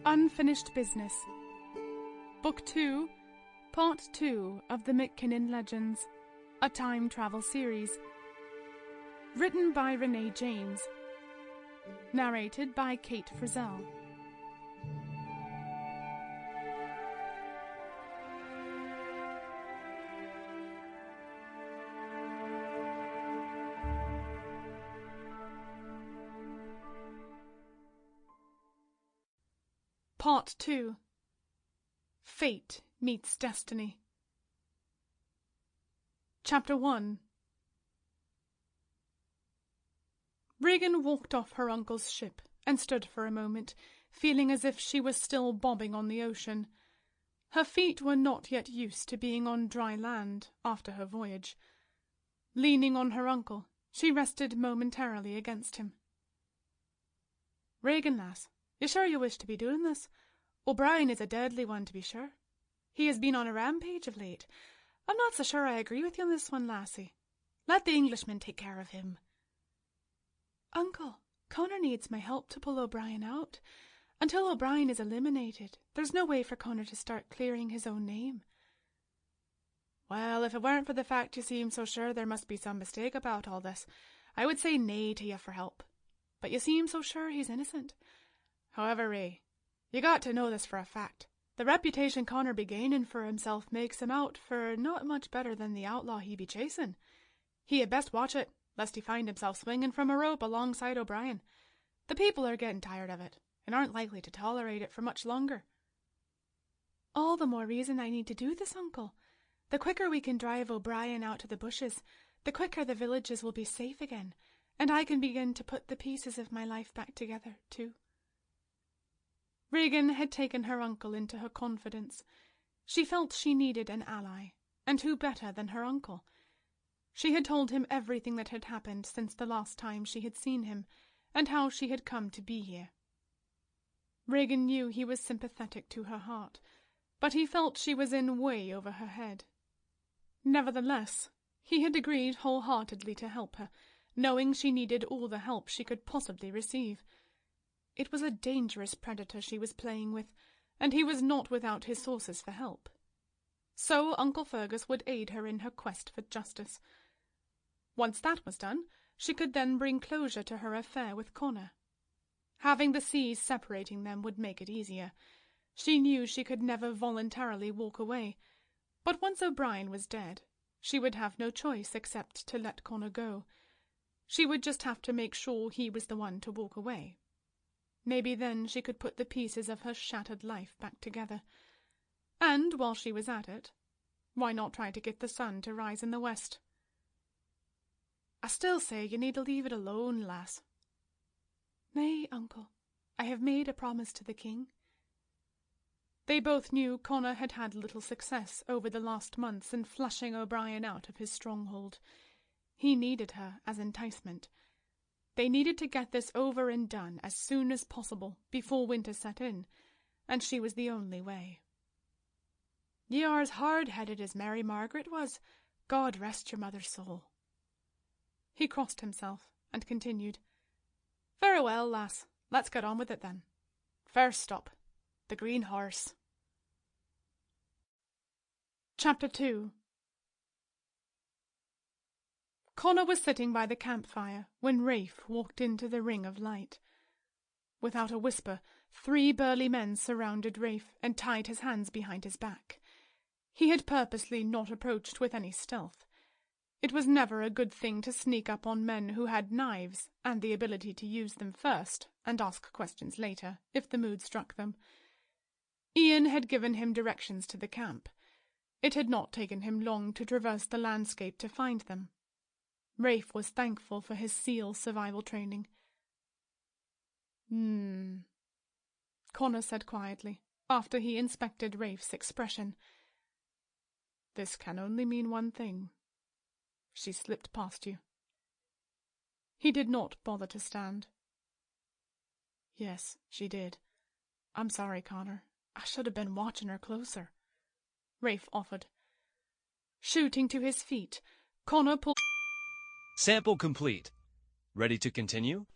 Unfinished Business. Book 2, Part 2 of the McKinnon Legends, a time travel series. Written by Ranay James. Narrated by Cait Frizzell. Part 2. Fate Meets Destiny. Chapter 1. Regan walked off her uncle's ship and stood for a moment, feeling as if she was still bobbing on the ocean. Her feet were not yet used to being on dry land after her voyage. Leaning on her uncle, she rested momentarily against him. "Regan, lass, you sure you wish to be doing this? O'Brien is a deadly one, to be sure. He has been on a rampage of late. I'm not so sure I agree with you on this one, lassie. Let the Englishman take care of him." "Uncle, Connor needs my help to pull O'Brien out. Until O'Brien is eliminated, there's no way for Connor to start clearing his own name." "Well, if it weren't for the fact you seem so sure there must be some mistake about all this, I would say nay to you for help. But you seem so sure he's innocent. However, Ray, you got to know this for a fact. The reputation Connor be gaining for himself makes him out for not much better than the outlaw he be chasing. He had best watch it, lest he find himself swinging from a rope alongside O'Brien. The people are getting tired of it, and aren't likely to tolerate it for much longer." "All the more reason I need to do this, uncle. The quicker we can drive O'Brien out to the bushes, the quicker the villages will be safe again, and I can begin to put the pieces of my life back together, too." Regan had taken her uncle into her confidence. She felt she needed an ally, and who better than her uncle? She had told him everything that had happened since the last time she had seen him, and how she had come to be here. Regan knew he was sympathetic to her heart, but he felt she was in way over her head. Nevertheless, he had agreed wholeheartedly to help her, knowing she needed all the help she could possibly receive. It was a dangerous predator she was playing with, and he was not without his sources for help. So Uncle Fergus would aid her in her quest for justice. Once that was done, she could then bring closure to her affair with Connor. Having the seas separating them would make it easier. She knew she could never voluntarily walk away, but once O'Brien was dead, she would have no choice except to let Connor go. She would just have to make sure he was the one to walk away. Maybe then she could put the pieces of her shattered life back together. And while she was at it, why not try to get the sun to rise in the west? "I still say you need to leave it alone, lass." "Nay, uncle. I have made a promise to the king." They both knew Connor had had little success over the last months in flushing O'Brien out of his stronghold. He needed her as enticement. They needed to get this over and done as soon as possible before winter set in, and she was the only way. "You are as hard-headed as Mary Margaret was. God rest your mother's soul." He crossed himself and continued, "Very well, lass, let's get on with it then. First stop, the Green Horse." Chapter 2. Connor was sitting by the campfire when Rafe walked into the ring of light. Without a whisper, 3 burly men surrounded Rafe and tied his hands behind his back. He had purposely not approached with any stealth. It was never a good thing to sneak up on men who had knives and the ability to use them first and ask questions later, if the mood struck them. Ian had given him directions to the camp. It had not taken him long to traverse the landscape to find them. Rafe was thankful for his SEAL survival training. Connor said quietly, after he inspected Rafe's expression. "This can only mean one thing. She slipped past you." He did not bother to stand. "Yes, she did. I'm sorry, Connor. I should have been watching her closer," Rafe offered. Shooting to his feet, Connor pulled... Sample complete. Ready to continue?